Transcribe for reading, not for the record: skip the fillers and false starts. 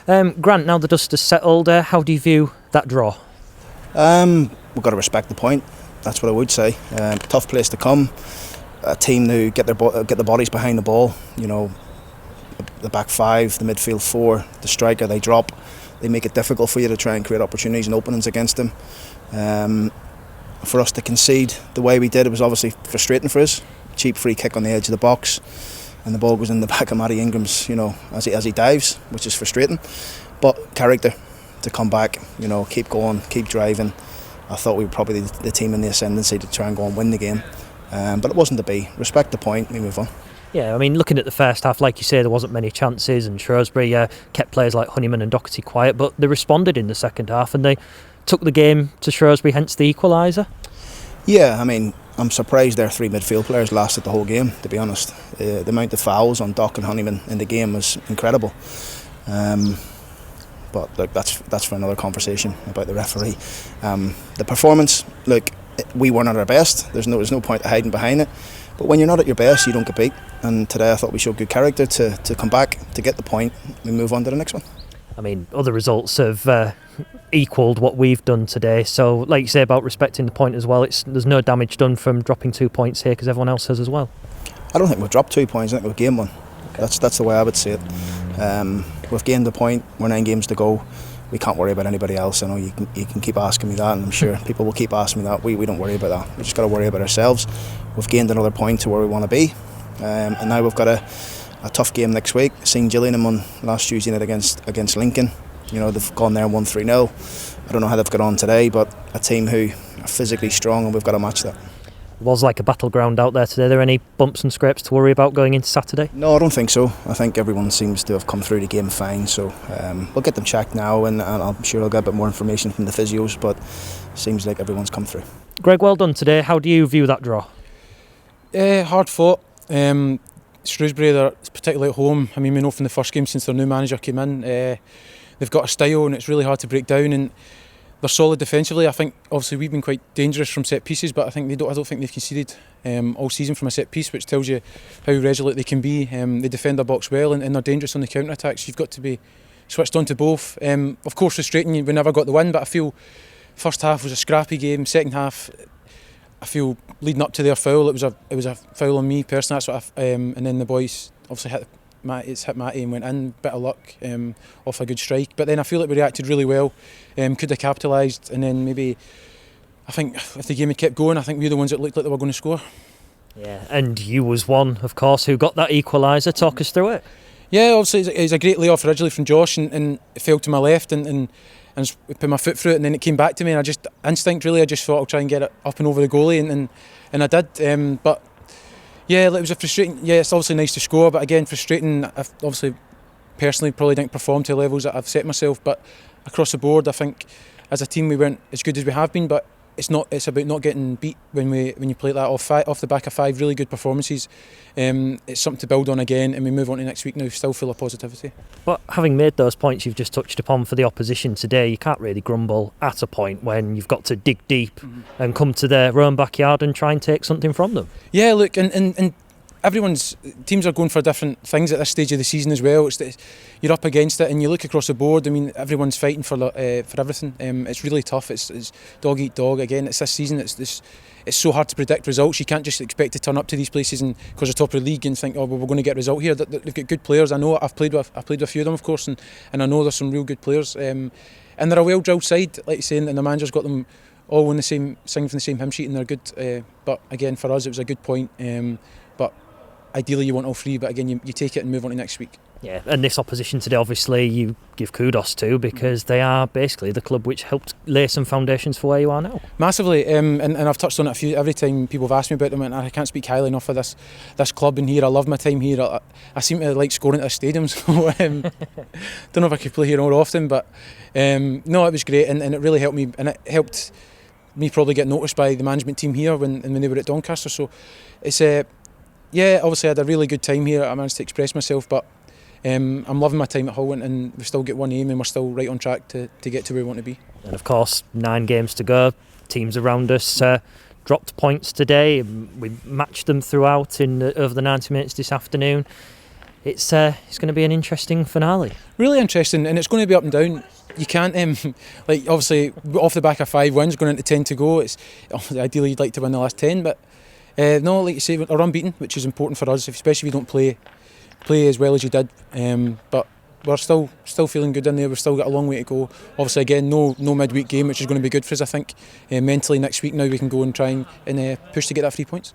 Grant, now the dust has settled, how do you view that draw? We've got to respect the point. That's what I would say. Tough place to come. A team who get the bodies behind the ball. You know, the back five, the midfield four, the striker, they drop. They make it difficult for you to try and create opportunities and openings against them. For us to concede the way we did, it was obviously frustrating for us. Cheap free kick on the edge of the box, and the ball goes in the back of Matty Ingram's, you know, as he dives, which is frustrating. But character to come back, you know, keep going, keep driving. I thought we were probably the team in the ascendancy to try and go and win the game, but it wasn't to be. Respect the point, we move on. Yeah, I mean, looking at the first half, like you say, there wasn't many chances, and Shrewsbury kept players like Honeyman and Docherty quiet, but they responded in the second half and they took the game to Shrewsbury, hence the equaliser. Yeah, I mean, I'm surprised their three midfield players lasted the whole game, to be honest. The amount of fouls on Doc and Honeyman in the game was incredible. But look, that's for another conversation about the referee. The performance, look, we weren't at our best. There's no point hiding behind it. But when you're not at your best, you don't get beat. And today I thought we showed good character to come back, to get the point. We move on to the next one. I mean, other results have equalled what we've done today. So, like you say about respecting the point as well, there's no damage done from dropping 2 points here because everyone else has as well. I don't think we've dropped 2 points. I think we've gained one. Okay. That's the way I would see it. We've gained the point. We're 9 games to go. We can't worry about anybody else. I know you can keep asking me that, and I'm sure people will keep asking me that. We don't worry about that. We just got to worry about ourselves. We've gained another point to where we want to be, and now we've got a tough game next week. Seeing Gillingham on last Tuesday night against Lincoln. You know, they've gone there and won 3-0. I don't know how they've got on today, but a team who are physically strong, and we've got to match that. It was like a battleground out there today. Are there any bumps and scrapes to worry about going into Saturday? No, I don't think so. I think everyone seems to have come through the game fine, so we'll get them checked now, and I'm sure I'll get a bit more information from the physios, but seems like everyone's come through. Greg, well done today. How do you view that draw? Hard fought. Shrewsbury, they're particularly at home. I mean, we know from the first game since their new manager came in, they've got a style and it's really hard to break down, and they're solid defensively. I think obviously we've been quite dangerous from set pieces, but I don't think they've conceded all season from a set piece, which tells you how resolute they can be. They defend their box well, and they're dangerous on the counter attacks. You've got to be switched on to both. Of course, frustrating, we never got the win, but I feel first half was a scrappy game. Second half, I feel leading up to their foul, it was a foul on me personally. That's what and then the boys obviously hit Matty and went in. Bit of luck off a good strike, but then I feel like we reacted really well. Could have capitalised, and then maybe I think if the game had kept going, I think we were the ones that looked like they were going to score. Yeah, and you was one, of course, who got that equaliser. Talk us through it. Yeah, obviously it was a great layoff originally from Josh, and it fell to my left, and put my foot through it, and then it came back to me, and I just thought I'll try and get it up and over the goalie, and I did. But yeah, it was a frustrating. Yeah, it's obviously nice to score, but again, frustrating. I've obviously personally probably didn't perform to the levels that I've set myself, but across the board, I think as a team we weren't as good as we have been. But it's about not getting beat when you play that off the back of 5 really good performances. It's something to build on again, and we move on to next week now still full of positivity. But having made those points you've just touched upon for the opposition today, you can't really grumble at a point when you've got to dig deep and come to their own backyard and try and take something from them. Yeah, look, and everyone's teams are going for different things at this stage of the season as well. You're up against it, and you look across the board. I mean, everyone's fighting for everything. It's really tough. It's dog eat dog again. It's this season. It's so hard to predict results. You can't just expect to turn up to these places and because they're top of the league and think, oh well, we're going to get a result here. They've got good players. I know. I've played with a few of them, of course, and I know there's some real good players. And they're a well drilled side, like you saying, and the manager's got them all in the same, singing from the same hymn sheet, and they're good. But again, for us, it was a good point. But ideally you want all 3, but again you take it and move on to next week. Yeah, and this opposition today obviously you give kudos to, because they are basically the club which helped lay some foundations for where you are now. Massively, and I've touched on it every time people have asked me about them, and I can't speak highly enough of this club in here. I love my time here. I seem to like scoring at this stadium, so don't know if I could play here more often, but no, it was great, and it really helped me, and it helped me probably get noticed by the management team here when they were at Doncaster. So it's yeah, obviously I had a really good time here. I managed to express myself, but I'm loving my time at Hull, and we've still got one aim, and we're still right on track to get to where we want to be. And of course, 9 games to go. Teams around us dropped points today. We matched them throughout over the 90 minutes this afternoon. it's going to be an interesting finale. Really interesting, and it's going to be up and down. You can't, like, obviously off the back of 5 wins going into 10 to go, it's ideally you'd like to win the last 10, but no, like you say, we're unbeaten, which is important for us, especially if you don't play as well as you did. But we're still feeling good in there. We've still got a long way to go. Obviously, again, no midweek game, which is going to be good for us, I think. Mentally, next week now we can go and try and push to get that 3 points.